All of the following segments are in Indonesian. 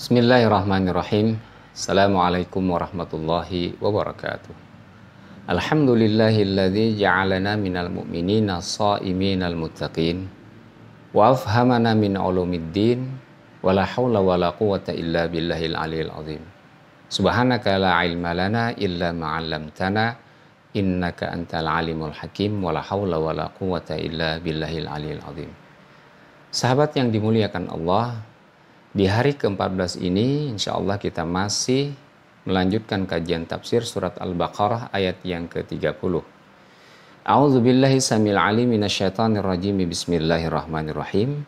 Bismillahirrahmanirrahim. Assalamualaikum warahmatullahi wabarakatuh. Alhamdulillahilladzi ja'alana minal mu'minina sha'iminal muttaqin wa afhamana min ulumiddin wa la hawla wa la quwwata illa billahil aliyil azim. Subhanaka la ilma lana illa ma 'allamtana innaka antal alimul hakim wa la hawla wa la quwwata illa billahil aliyil azim. Sahabat yang dimuliakan Allah, di hari ke-14 ini insyaallah kita masih melanjutkan kajian tafsir surat Al-Baqarah ayat yang ke-30. A'udzubillahi samil alim minasyaitonir rajim. Bismillahirrahmanirrahim.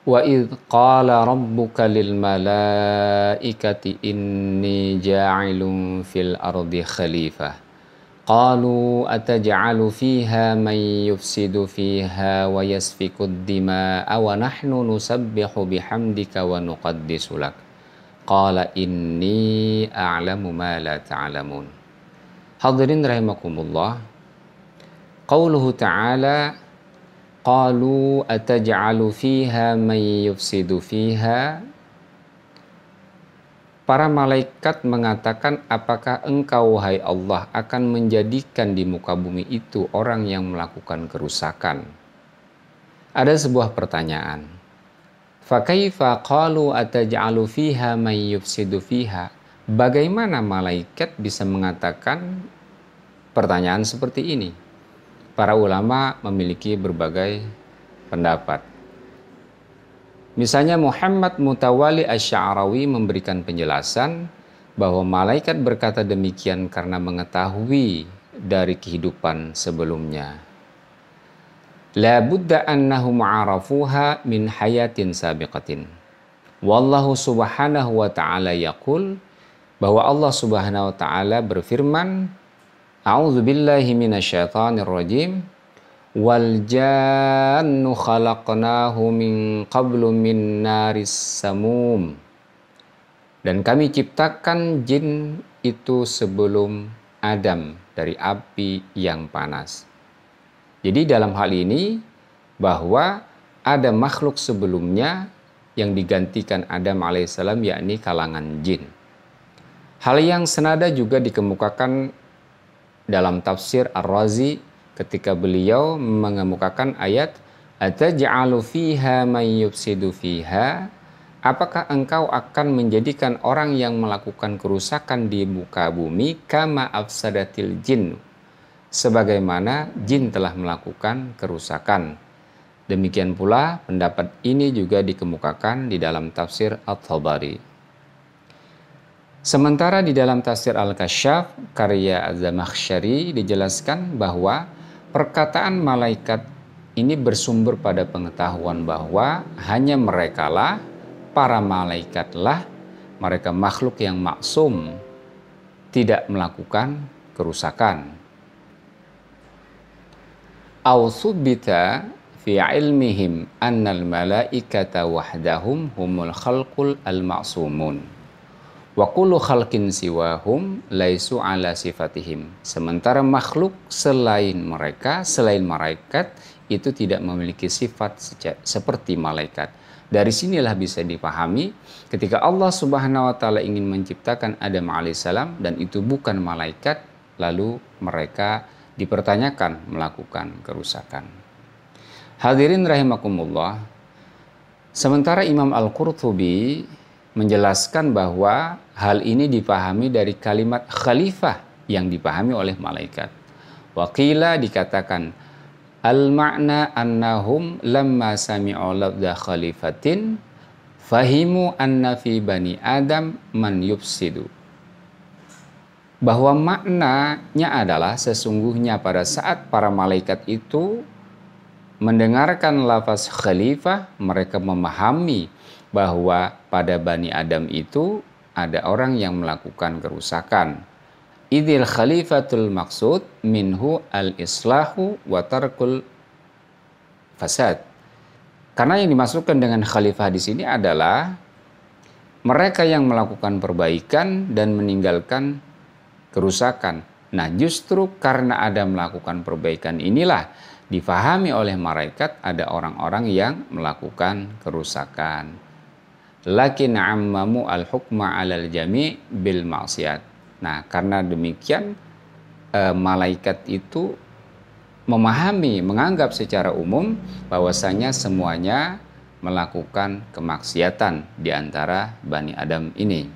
Wa idz qala rabbuka lil malaikati inni ja'ilun fil ardi khalifah. Qalu ataj'alu fiha man yufsidu fiha wa yasfikud dima'a wa nahnu nusabbihu bihamdika wa nuqaddisu lak. Qala inni a'lamu ma la ta'lamun. Hadirin rahimakumullah. Qauluhu ta'ala qalu ataj'alu fiha man yufsidu fiha. Para malaikat mengatakan, apakah engkau, wahai Allah, akan menjadikan di muka bumi itu orang yang melakukan kerusakan? Ada sebuah pertanyaan. Fakaifa qalu ataj'alu fiha may yufsidu fiha? Bagaimana malaikat bisa mengatakan pertanyaan seperti ini? Para ulama memiliki berbagai pendapat. Misalnya Muhammad Mutawali Asy-Sya'rawi memberikan penjelasan bahwa malaikat berkata demikian karena mengetahui dari kehidupan sebelumnya. La budda annahum arafuha min hayatin sabiqatin. Wallahu subhanahu wa ta'ala yaqul, bahwa Allah subhanahu wa ta'ala berfirman, A'udzu billahi minasyaitonir rajim. Wal jannu khalaqnahu min qablu min naris samum. Dan kami ciptakan jin itu sebelum Adam dari api yang panas. Jadi dalam hal ini bahwa ada makhluk sebelumnya yang digantikan Adam alaihissalam, yakni kalangan jin. Hal yang senada juga dikemukakan dalam tafsir Ar-Razi ketika beliau mengemukakan ayat ataj'alu fiha may yufsidu fiha. Apakah engkau akan menjadikan orang yang melakukan kerusakan di muka bumi kama afsadatil jin, sebagaimana jin telah melakukan kerusakan. Demikian pula pendapat ini juga dikemukakan di dalam tafsir At-Tabari. Sementara di dalam tafsir Al-Kasyaf karya Az-Zamakhsyari dijelaskan bahwa perkataan malaikat ini bersumber pada pengetahuan bahwa hanya merekalah, para malaikatlah, mereka makhluk yang maksum, tidak melakukan kerusakan. Aw subbita fi ilmihim annal malaikata wahdahum humul khalqul al-ma'sumun. Wa kullu khalqin siwahum laisu ala sifatihim. Sementara makhluk selain mereka, selain malaikat, itu tidak memiliki sifat seperti malaikat. Dari sinilah bisa dipahami ketika Allah Subhanahu wa taala ingin menciptakan Adam alaihissalam dan itu bukan malaikat, lalu mereka dipertanyakan melakukan kerusakan. Hadirin rahimakumullah. Sementara Imam Al-Qurtubi menjelaskan bahwa hal ini dipahami dari kalimat khalifah yang dipahami oleh malaikat. Waqila dikatakan al-ma'na annahum lamma sami'u lafdha khalifatin fahimu anna fi bani Adam man yufsidu. Bahwa maknanya adalah sesungguhnya pada saat para malaikat itu mendengarkan lafaz khalifah, mereka memahami bahwa pada Bani Adam itu ada orang yang melakukan kerusakan. Idil khalifatul maksud minhu al-islahu wa tarkul fasad. Karena yang dimaksudkan dengan khalifah di sini adalah mereka yang melakukan perbaikan dan meninggalkan kerusakan. Nah, justru karena ada melakukan perbaikan inilah difahami oleh malaikat ada orang-orang yang melakukan kerusakan. lakin ammamu al-hukma 'alal jami' bil ma'siyat. Nah, karena demikian malaikat itu memahami, menganggap secara umum bahwasanya semuanya melakukan kemaksiatan di antara Bani Adam ini.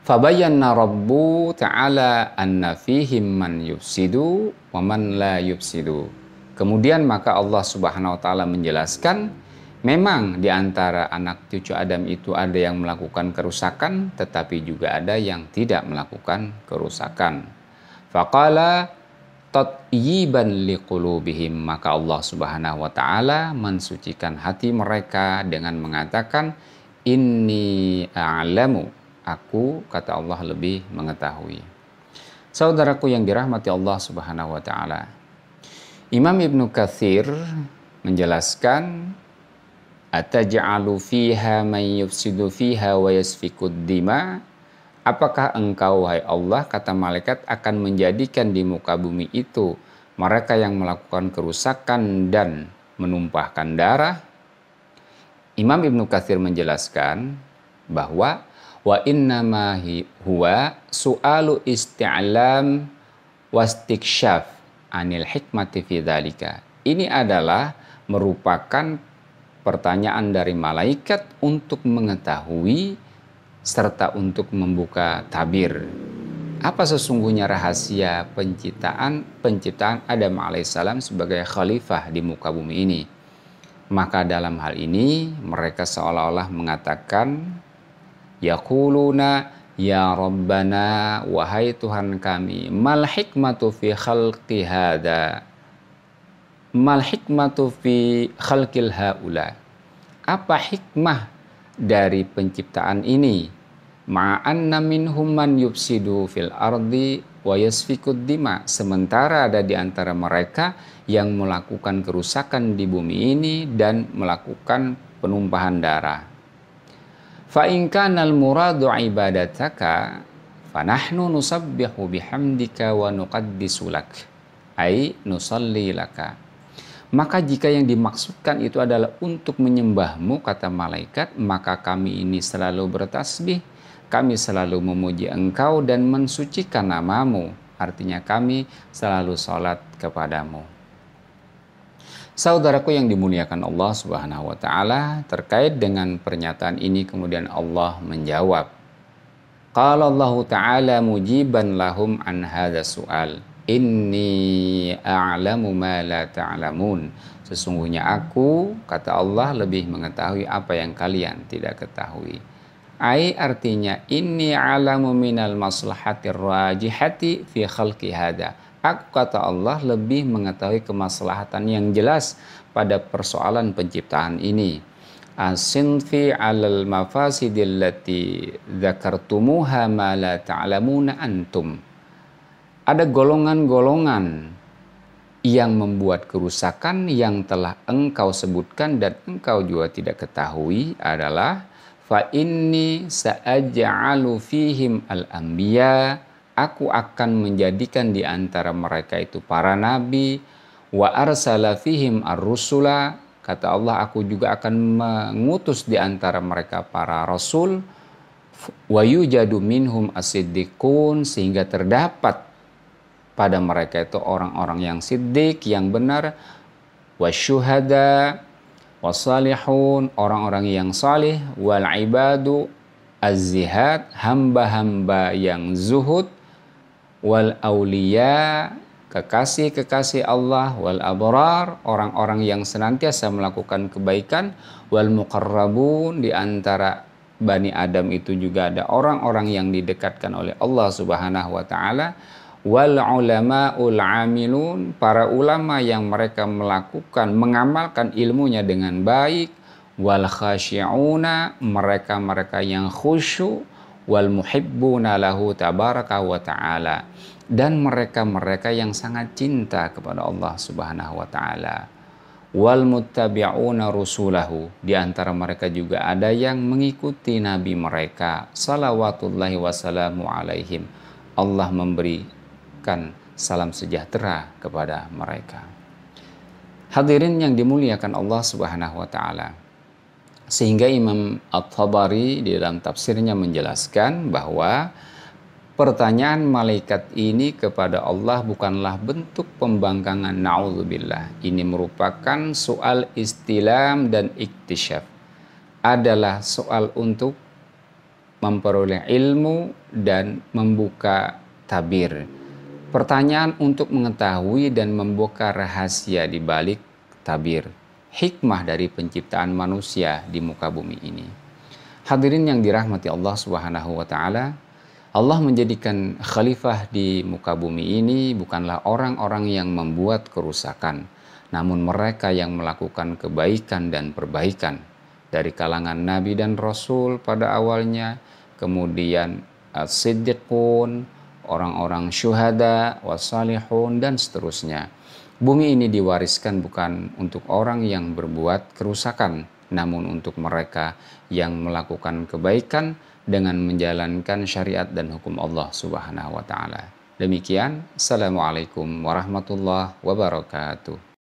Fabayyana Rabbu ta'ala anna fihim man yufsidu wa man la yufsidu. Kemudian maka Allah Subhanahu wa taala menjelaskan memang di antara anak cucu Adam itu ada yang melakukan kerusakan tetapi juga ada yang tidak melakukan kerusakan. Faqala tatyiban liqulubihim, maka Allah Subhanahu wa taala mensucikan hati mereka dengan mengatakan inni a'lamu, aku, kata Allah, lebih mengetahui. Saudaraku yang dirahmati Allah Subhanahu wa taala, Imam Ibnu Katsir menjelaskan ataj'alu fiha man yufsidu fiha wa yasfikud dima. Apakah engkau, wahai Allah, kata malaikat, akan menjadikan di muka bumi itu mereka yang melakukan kerusakan dan menumpahkan darah? Imam Ibnu Katsir menjelaskan bahwa wa innama huwa su'alu isti'lam wastiksyaf anil hikmati fi dzalika. Ini adalah merupakan pertanyaan dari malaikat untuk mengetahui serta untuk membuka tabir. Apa sesungguhnya rahasia penciptaan Adam alaihissalam sebagai khalifah di muka bumi ini? Maka dalam hal ini mereka seolah-olah mengatakan, yaquluna ya Rabbana, wahai Tuhan kami, mal hikmatu fi khalqi hadza, mal hikmatu fi khalqil haula. Apa hikmah dari penciptaan ini? Ma'anna minhum man yufsidu fil ardi wa yasfikud dima. Sementara ada di antara mereka yang melakukan kerusakan di bumi ini dan melakukan penumpahan darah. Fa in kana al muradu ibadataka fa nahnu nusabbihu bihamdika wa nuqaddisu lak, ai nusalli laka. Maka jika yang dimaksudkan itu adalah untuk menyembahmu, kata malaikat, maka kami ini selalu bertasbih, kami selalu memuji engkau dan mensucikan namamu. Artinya kami selalu salat kepadamu. Saudaraku yang dimuliakan Allah Subhanahu wa taala, terkait dengan pernyataan ini kemudian Allah menjawab. Qala Allah taala mujiban lahum an hadza su'al. Inni a'lamu ma la ta'lamun. Sesungguhnya aku, kata Allah, lebih mengetahui apa yang kalian tidak ketahui. Ai artinya inni a'lamu minal maslahatir rajihati fi khalqi hada. Aku, kata Allah, lebih mengetahui kemaslahatan yang jelas pada persoalan penciptaan ini. Asinfi 'alal mafasidil lati dzakartumuha ma la ta'lamuna antum. Ada golongan-golongan yang membuat kerusakan yang telah engkau sebutkan dan engkau juga tidak ketahui adalah fa inni sa'aj'alu fihim al-anbiya. Aku akan menjadikan di antara mereka itu para nabi, wa arsala fihim ar-rusula. Kata Allah, aku juga akan mengutus di antara mereka para rasul, wa yujadu minhum as-siddiqun, sehingga terdapat pada mereka itu orang-orang yang siddiq, yang benar, wasyuhada, wasalihun, orang-orang yang salih, wal ibadu az-zihad, hamba-hamba yang zuhud, wal auliya, kekasih-kekasih Allah, wal abrar, orang-orang yang senantiasa melakukan kebaikan, wal muqarrabun, di antara Bani Adam itu juga ada orang-orang yang didekatkan oleh Allah Subhanahu wa taala, wal ulama'ul amilun, para ulama yang mereka mengamalkan ilmunya dengan baik, wal khasyi'una, mereka-mereka yang khusyuk, wal muhibbuna lahu tabaraka wa ta'ala, dan mereka-mereka yang sangat cinta kepada Allah Subhanahu wa ta'ala, wal muttabi'una rusulahu, di antara mereka juga ada yang mengikuti nabi mereka, salawatullahi wassalamu alaihim, Allah memberikan salam sejahtera kepada mereka. Hadirin yang dimuliakan Allah Subhanahu wa taala. Sehingga Imam At-Tabari di dalam tafsirnya menjelaskan bahwa pertanyaan malaikat ini kepada Allah bukanlah bentuk pembangkangan, na'udzubillah. Ini merupakan soal istilam dan iktisyaf. Adalah soal untuk memperoleh ilmu dan membuka tabir. Pertanyaan untuk mengetahui dan membuka rahasia di balik tabir. Hikmah dari penciptaan manusia di muka bumi ini. Hadirin yang dirahmati Allah Subhanahu wa taala, Allah menjadikan khalifah di muka bumi ini bukanlah orang-orang yang membuat kerusakan, namun mereka yang melakukan kebaikan dan perbaikan dari kalangan nabi dan rasul pada awalnya, kemudian as-siddiqun, orang-orang syuhada, wassalihun, dan seterusnya. Bumi ini diwariskan bukan untuk orang yang berbuat kerusakan, namun untuk mereka yang melakukan kebaikan dengan menjalankan syariat dan hukum Allah Subhanahu wa taala. Demikian, Assalamualaikum warahmatullahi wabarakatuh.